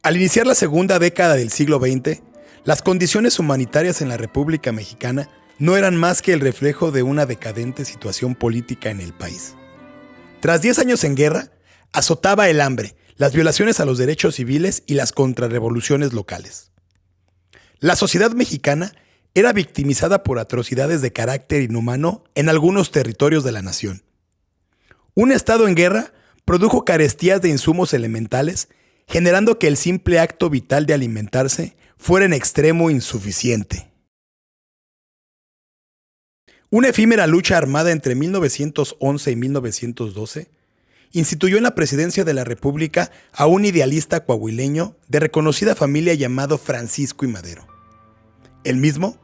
Al iniciar la segunda década del siglo XX, las condiciones humanitarias en la República Mexicana no eran más que el reflejo de una decadente situación política en el país. Tras 10 años en guerra, azotaba el hambre, las violaciones a los derechos civiles y las contrarrevoluciones locales. La sociedad mexicana era victimizada por atrocidades de carácter inhumano en algunos territorios de la nación. Un estado en guerra produjo carestías de insumos elementales, generando que el simple acto vital de alimentarse fuera en extremo insuficiente. Una efímera lucha armada entre 1911 y 1912 instituyó en la presidencia de la República a un idealista coahuileño de reconocida familia llamado Francisco I. Madero. El mismo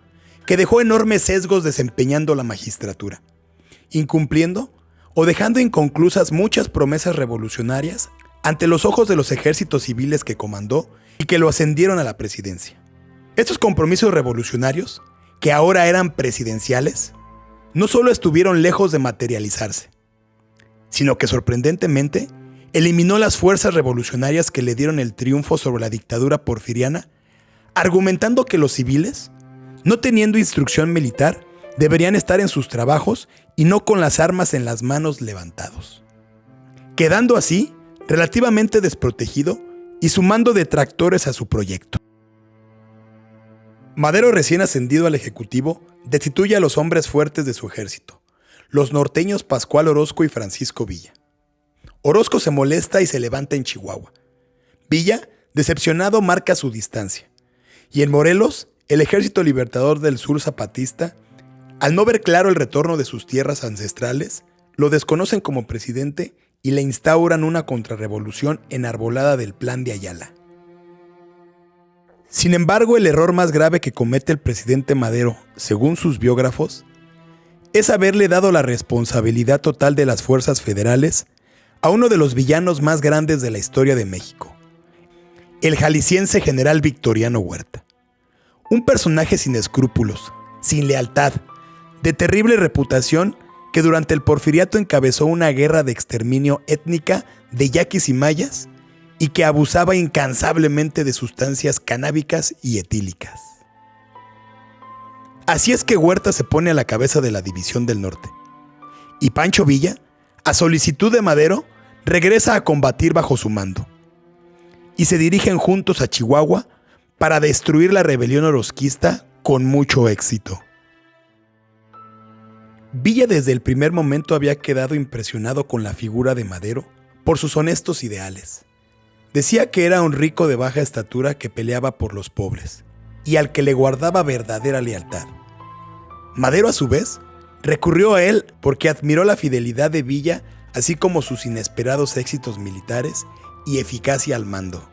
que dejó enormes sesgos desempeñando la magistratura, incumpliendo o dejando inconclusas muchas promesas revolucionarias ante los ojos de los ejércitos civiles que comandó y que lo ascendieron a la presidencia. Estos compromisos revolucionarios, que ahora eran presidenciales, no solo estuvieron lejos de materializarse, sino que sorprendentemente eliminó las fuerzas revolucionarias que le dieron el triunfo sobre la dictadura porfiriana, argumentando que los civiles, no teniendo instrucción militar, deberían estar en sus trabajos y no con las armas en las manos levantados, quedando así relativamente desprotegido y sumando detractores a su proyecto. Madero, recién ascendido al Ejecutivo, destituye a los hombres fuertes de su ejército, los norteños Pascual Orozco y Francisco Villa. Orozco se molesta y se levanta en Chihuahua. Villa, decepcionado, marca su distancia. Y en Morelos, el Ejército Libertador del Sur zapatista, al no ver claro el retorno de sus tierras ancestrales, lo desconocen como presidente y le instauran una contrarrevolución enarbolada del Plan de Ayala. Sin embargo, el error más grave que comete el presidente Madero, según sus biógrafos, es haberle dado la responsabilidad total de las fuerzas federales a uno de los villanos más grandes de la historia de México, el jalisciense general Victoriano Huerta. Un personaje sin escrúpulos, sin lealtad, de terrible reputación, que durante el porfiriato encabezó una guerra de exterminio étnica de yaquis y mayas y que abusaba incansablemente de sustancias canábicas y etílicas. Así es que Huerta se pone a la cabeza de la División del Norte, y Pancho Villa, a solicitud de Madero, regresa a combatir bajo su mando, y se dirigen juntos a Chihuahua para destruir la rebelión orozquista con mucho éxito. Villa desde el primer momento había quedado impresionado con la figura de Madero por sus honestos ideales. Decía que era un rico de baja estatura que peleaba por los pobres y al que le guardaba verdadera lealtad. Madero, a su vez, recurrió a él porque admiró la fidelidad de Villa, así como sus inesperados éxitos militares y eficacia al mando.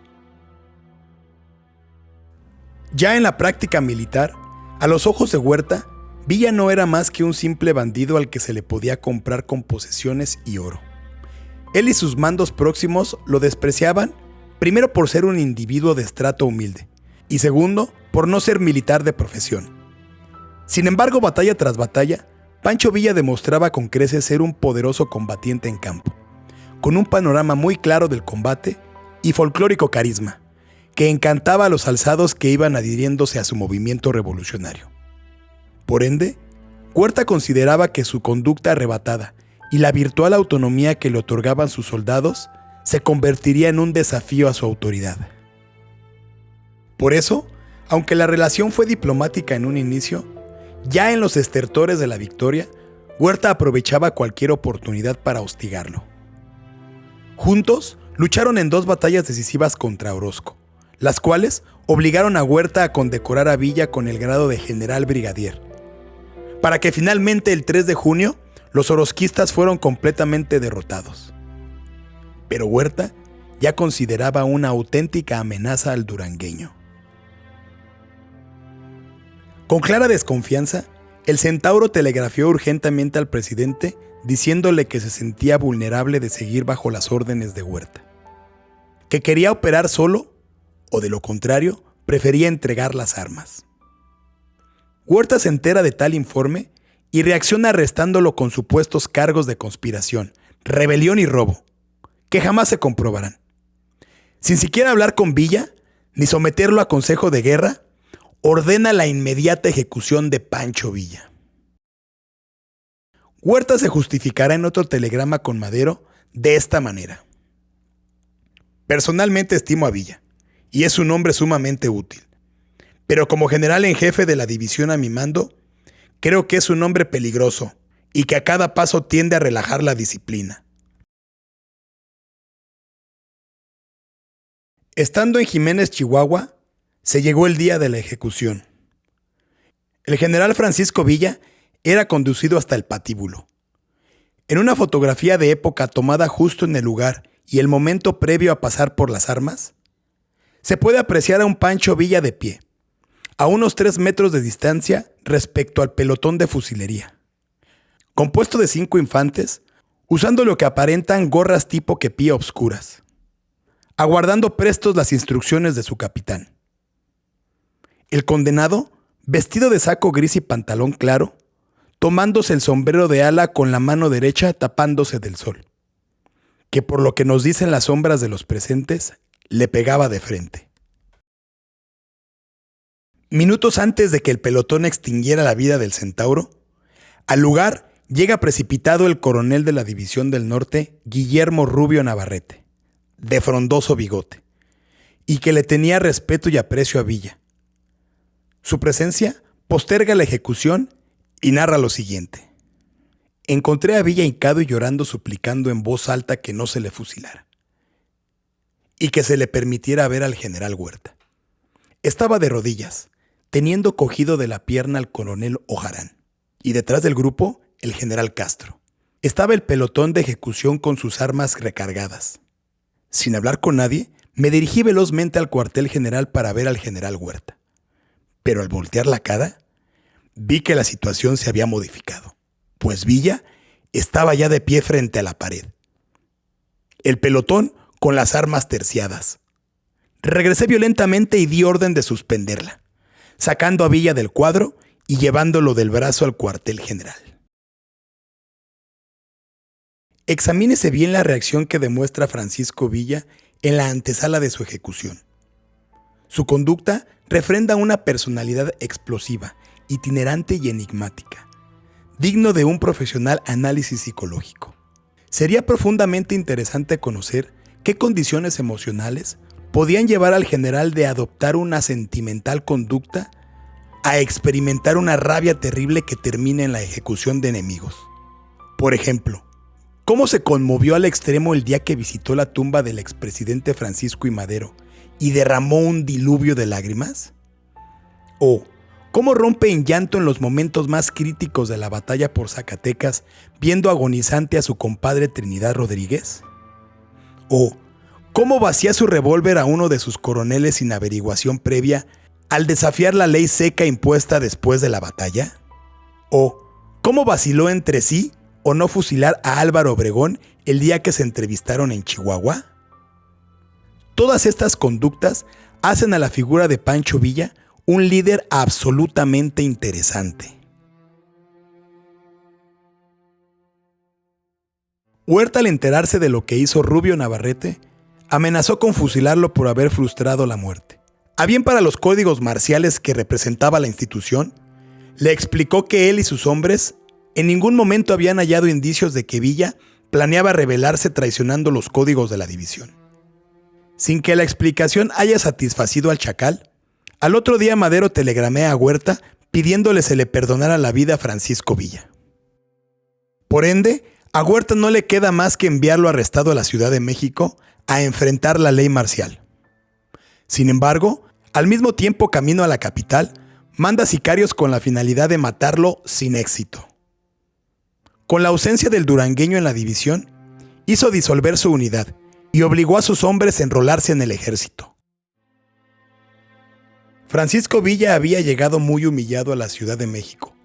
Ya en la práctica militar, a los ojos de Huerta, Villa no era más que un simple bandido al que se le podía comprar con posesiones y oro. Él y sus mandos próximos lo despreciaban, primero por ser un individuo de estrato humilde, y segundo, por no ser militar de profesión. Sin embargo, batalla tras batalla, Pancho Villa demostraba con creces ser un poderoso combatiente en campo, con un panorama muy claro del combate y folclórico carisma, que encantaba a los alzados que iban adhiriéndose a su movimiento revolucionario. Por ende, Huerta consideraba que su conducta arrebatada y la virtual autonomía que le otorgaban sus soldados se convertiría en un desafío a su autoridad. Por eso, aunque la relación fue diplomática en un inicio, ya en los estertores de la victoria, Huerta aprovechaba cualquier oportunidad para hostigarlo. Juntos, lucharon en 2 batallas decisivas contra Orozco, las cuales obligaron a Huerta a condecorar a Villa con el grado de general brigadier, para que finalmente el 3 de junio los orozquistas fueron completamente derrotados. Pero Huerta ya consideraba una auténtica amenaza al durangueño. Con clara desconfianza, el Centauro telegrafió urgentemente al presidente diciéndole que se sentía vulnerable de seguir bajo las órdenes de Huerta, que quería operar solo o, de lo contrario, prefería entregar las armas. Huerta se entera de tal informe y reacciona arrestándolo con supuestos cargos de conspiración, rebelión y robo, que jamás se comprobarán. Sin siquiera hablar con Villa, ni someterlo a consejo de guerra, ordena la inmediata ejecución de Pancho Villa. Huerta se justificará en otro telegrama con Madero de esta manera. Personalmente estimo a Villa, y es un hombre sumamente útil. Pero como general en jefe de la división a mi mando, creo que es un hombre peligroso y que a cada paso tiende a relajar la disciplina. Estando en Jiménez, Chihuahua, se llegó el día de la ejecución. El general Francisco Villa era conducido hasta el patíbulo. En una fotografía de época tomada justo en el lugar y el momento previo a pasar por las armas, se puede apreciar a un Pancho Villa de pie, a unos 3 metros de distancia respecto al pelotón de fusilería, compuesto de 5 infantes, usando lo que aparentan gorras tipo kepía obscuras, aguardando prestos las instrucciones de su capitán. El condenado, vestido de saco gris y pantalón claro, tomándose el sombrero de ala con la mano derecha tapándose del sol, que por lo que nos dicen las sombras de los presentes, le pegaba de frente. Minutos antes de que el pelotón extinguiera la vida del centauro, al lugar llega precipitado el coronel de la División del Norte, Guillermo Rubio Navarrete, de frondoso bigote, y que le tenía respeto y aprecio a Villa. Su presencia posterga la ejecución y narra lo siguiente. Encontré a Villa hincado y llorando suplicando en voz alta que no se le fusilara y que se le permitiera ver al general Huerta. Estaba de rodillas, teniendo cogido de la pierna al coronel Ojarán, y detrás del grupo, el general Castro. Estaba el pelotón de ejecución con sus armas recargadas. Sin hablar con nadie, me dirigí velozmente al cuartel general para ver al general Huerta. Pero al voltear la cara, vi que la situación se había modificado, pues Villa estaba ya de pie frente a la pared. El pelotón con las armas terciadas. Regresé violentamente y di orden de suspenderla, sacando a Villa del cuadro y llevándolo del brazo al cuartel general. Examínese bien la reacción que demuestra Francisco Villa en la antesala de su ejecución. Su conducta refrenda una personalidad explosiva, itinerante y enigmática, digno de un profesional análisis psicológico. Sería profundamente interesante conocer qué condiciones emocionales podían llevar al general de adoptar una sentimental conducta a experimentar una rabia terrible que termina en la ejecución de enemigos. Por ejemplo, ¿cómo se conmovió al extremo el día que visitó la tumba del expresidente Francisco I. Madero y derramó un diluvio de lágrimas? ¿O cómo rompe en llanto en los momentos más críticos de la batalla por Zacatecas viendo agonizante a su compadre Trinidad Rodríguez? ¿O cómo vacía su revólver a uno de sus coroneles sin averiguación previa al desafiar la ley seca impuesta después de la batalla? ¿O cómo vaciló entre sí o no fusilar a Álvaro Obregón el día que se entrevistaron en Chihuahua? Todas estas conductas hacen a la figura de Pancho Villa un líder absolutamente interesante. Huerta, al enterarse de lo que hizo Rubio Navarrete, amenazó con fusilarlo por haber frustrado la muerte. A bien para los códigos marciales que representaba la institución, le explicó que él y sus hombres en ningún momento habían hallado indicios de que Villa planeaba rebelarse traicionando los códigos de la división. Sin que la explicación haya satisfacido al chacal, al otro día Madero telegramea a Huerta pidiéndole se le perdonara la vida a Francisco Villa. Por ende, a Huerta no le queda más que enviarlo arrestado a la Ciudad de México a enfrentar la ley marcial. Sin embargo, al mismo tiempo camino a la capital, manda sicarios con la finalidad de matarlo sin éxito. Con la ausencia del durangueño en la división, hizo disolver su unidad y obligó a sus hombres a enrolarse en el ejército. Francisco Villa había llegado muy humillado a la Ciudad de México.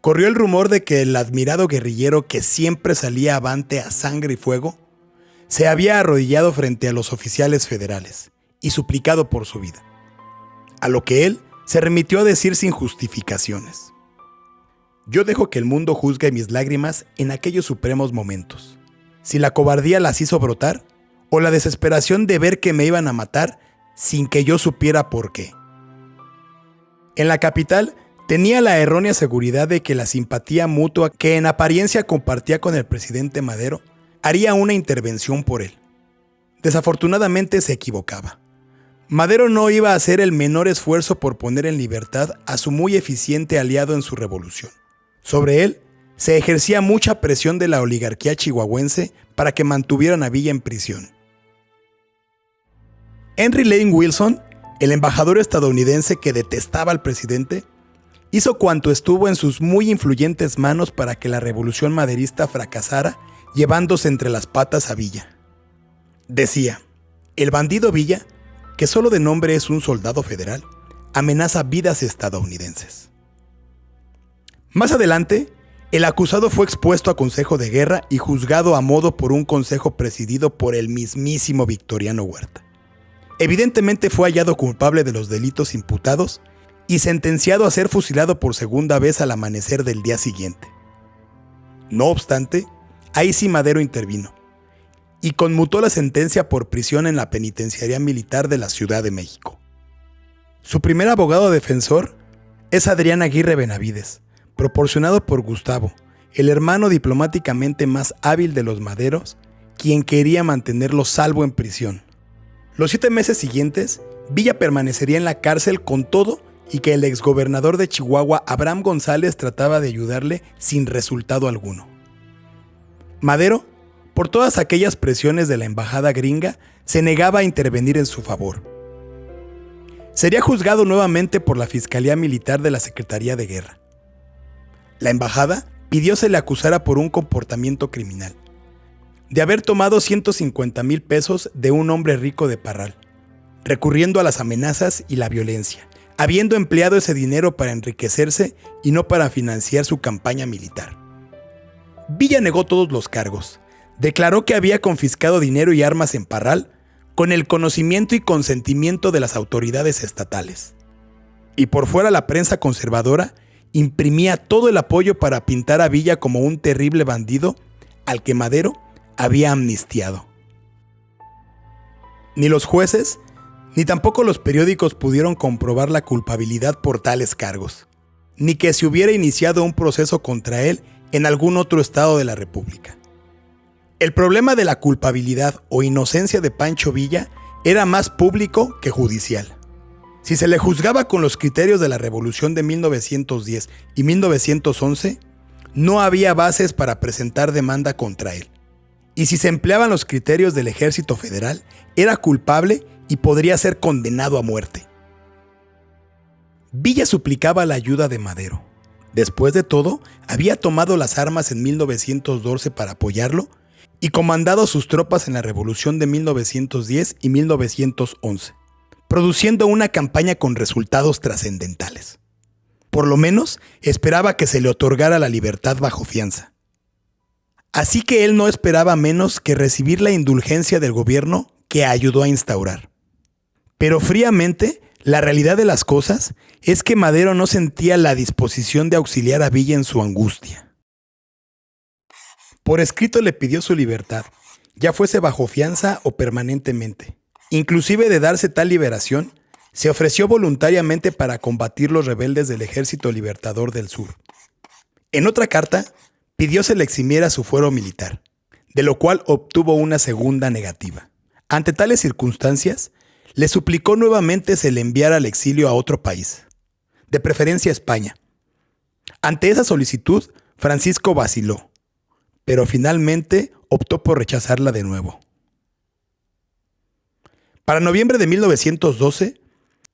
Corrió el rumor de que el admirado guerrillero que siempre salía avante a sangre y fuego, se había arrodillado frente a los oficiales federales y suplicado por su vida, a lo que él se remitió a decir sin justificaciones: yo dejo que el mundo juzgue mis lágrimas en aquellos supremos momentos. Si la cobardía las hizo brotar, o la desesperación de ver que me iban a matar, sin que yo supiera por qué. En la capital tenía la errónea seguridad de que la simpatía mutua que en apariencia compartía con el presidente Madero haría una intervención por él. Desafortunadamente se equivocaba. Madero no iba a hacer el menor esfuerzo por poner en libertad a su muy eficiente aliado en su revolución. Sobre él se ejercía mucha presión de la oligarquía chihuahuense para que mantuvieran a Villa en prisión. Henry Lane Wilson, el embajador estadounidense que detestaba al presidente, hizo cuanto estuvo en sus muy influyentes manos para que la revolución maderista fracasara, llevándose entre las patas a Villa. Decía, el bandido Villa, que solo de nombre es un soldado federal, amenaza vidas estadounidenses. Más adelante, el acusado fue expuesto a consejo de guerra y juzgado a modo por un consejo presidido por el mismísimo Victoriano Huerta. Evidentemente fue hallado culpable de los delitos imputados y sentenciado a ser fusilado por segunda vez al amanecer del día siguiente. No obstante, ahí sí Madero intervino y conmutó la sentencia por prisión en la penitenciaría militar de la Ciudad de México. Su primer abogado defensor es Adrián Aguirre Benavides, proporcionado por Gustavo, el hermano diplomáticamente más hábil de los Maderos, quien quería mantenerlo salvo en prisión. Los 7 meses siguientes, Villa permanecería en la cárcel con todo y que el exgobernador de Chihuahua, Abraham González, trataba de ayudarle sin resultado alguno. Madero, por todas aquellas presiones de la embajada gringa, se negaba a intervenir en su favor. Sería juzgado nuevamente por la Fiscalía Militar de la Secretaría de Guerra. La embajada pidió se le acusara por un comportamiento criminal, de haber tomado 150,000 pesos de un hombre rico de Parral, recurriendo a las amenazas y la violencia, habiendo empleado ese dinero para enriquecerse y no para financiar su campaña militar. Villa negó todos los cargos. Declaró que había confiscado dinero y armas en Parral con el conocimiento y consentimiento de las autoridades estatales. Y por fuera la prensa conservadora imprimía todo el apoyo para pintar a Villa como un terrible bandido al que Madero había amnistiado. Ni los jueces, ni tampoco los periódicos pudieron comprobar la culpabilidad por tales cargos, ni que se hubiera iniciado un proceso contra él en algún otro estado de la República. El problema de la culpabilidad o inocencia de Pancho Villa era más público que judicial. Si se le juzgaba con los criterios de la Revolución de 1910 y 1911, no había bases para presentar demanda contra él. Y si se empleaban los criterios del Ejército Federal, era culpable y podría ser condenado a muerte. Villa suplicaba la ayuda de Madero. Después de todo, había tomado las armas en 1912 para apoyarlo y comandado sus tropas en la Revolución de 1910 y 1911, produciendo una campaña con resultados trascendentales. Por lo menos, esperaba que se le otorgara la libertad bajo fianza. Así que él no esperaba menos que recibir la indulgencia del gobierno que ayudó a instaurar. Pero fríamente, la realidad de las cosas es que Madero no sentía la disposición de auxiliar a Villa en su angustia. Por escrito le pidió su libertad, ya fuese bajo fianza o permanentemente. Inclusive de darse tal liberación, se ofreció voluntariamente para combatir los rebeldes del Ejército Libertador del Sur. En otra carta, pidió se le eximiera su fuero militar, de lo cual obtuvo una segunda negativa. Ante tales circunstancias, le suplicó nuevamente se le enviara al exilio a otro país, de preferencia a España. Ante esa solicitud, Francisco vaciló, pero finalmente optó por rechazarla de nuevo. Para noviembre de 1912,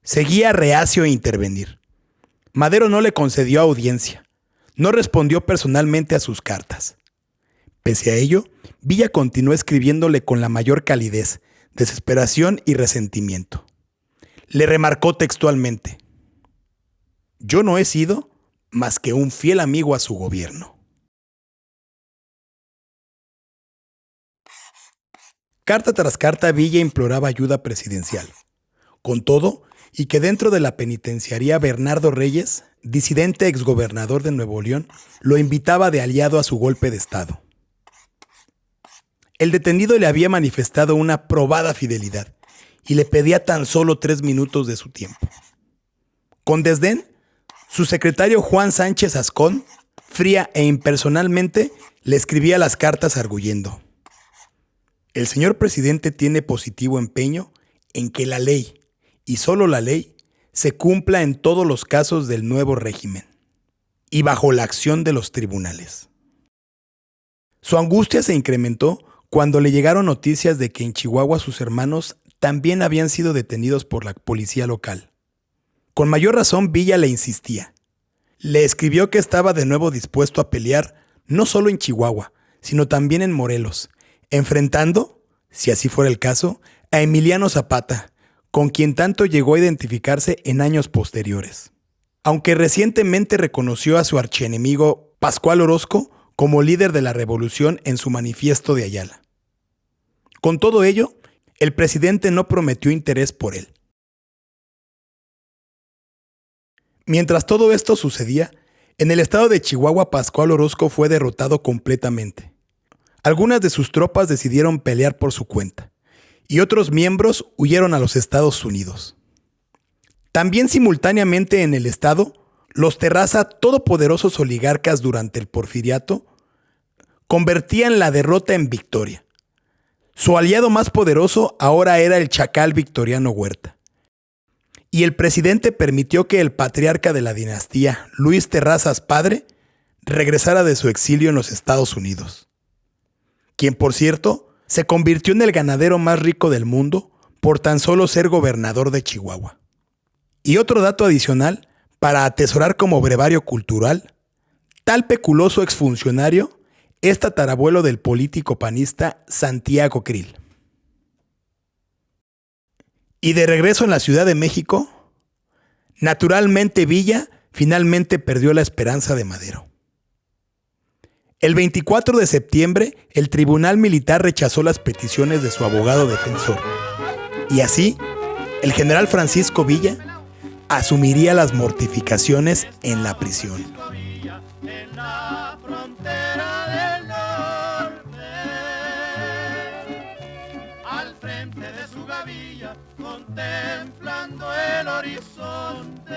seguía reacio a intervenir. Madero no le concedió audiencia, no respondió personalmente a sus cartas. Pese a ello, Villa continuó escribiéndole con la mayor calidez, desesperación y resentimiento. Le remarcó textualmente: «Yo no he sido más que un fiel amigo a su gobierno». Carta tras carta, Villa imploraba ayuda presidencial. Con todo, y que dentro de la penitenciaría Bernardo Reyes, disidente exgobernador de Nuevo León, lo invitaba de aliado a su golpe de Estado. El detenido le había manifestado una probada fidelidad y le pedía tan solo 3 minutos de su tiempo. Con desdén, su secretario Juan Sánchez Ascón, fría e impersonalmente, le escribía las cartas arguyendo: el señor presidente tiene positivo empeño en que la ley, y solo la ley, se cumpla en todos los casos del nuevo régimen y bajo la acción de los tribunales. Su angustia se incrementó cuando le llegaron noticias de que en Chihuahua sus hermanos también habían sido detenidos por la policía local. Con mayor razón, Villa le insistía. Le escribió que estaba de nuevo dispuesto a pelear no solo en Chihuahua, sino también en Morelos, enfrentando, si así fuera el caso, a Emiliano Zapata, con quien tanto llegó a identificarse en años posteriores. Aunque recientemente reconoció a su archienemigo Pascual Orozco como líder de la revolución en su manifiesto de Ayala. Con todo ello, el presidente no prometió interés por él. Mientras todo esto sucedía, en el estado de Chihuahua Pascual Orozco fue derrotado completamente. Algunas de sus tropas decidieron pelear por su cuenta, y otros miembros huyeron a los Estados Unidos. También simultáneamente en el estado, los Terraza, todopoderosos oligarcas durante el Porfiriato, convertían la derrota en victoria. Su aliado más poderoso ahora era el chacal Victoriano Huerta. Y el presidente permitió que el patriarca de la dinastía, Luis Terrazas padre, regresara de su exilio en los Estados Unidos. Quien, por cierto, se convirtió en el ganadero más rico del mundo por tan solo ser gobernador de Chihuahua. Y otro dato adicional, para atesorar como brevario cultural, tal peculoso exfuncionario es tatarabuelo del político panista Santiago Krill. Y de regreso en la Ciudad de México, naturalmente Villa finalmente perdió la esperanza de Madero. El 24 de septiembre, el Tribunal Militar rechazó las peticiones de su abogado defensor. Y así, el general Francisco Villa asumiría las mortificaciones en la prisión. En la frontera del norte, al frente de su gavilla, contemplando el horizonte.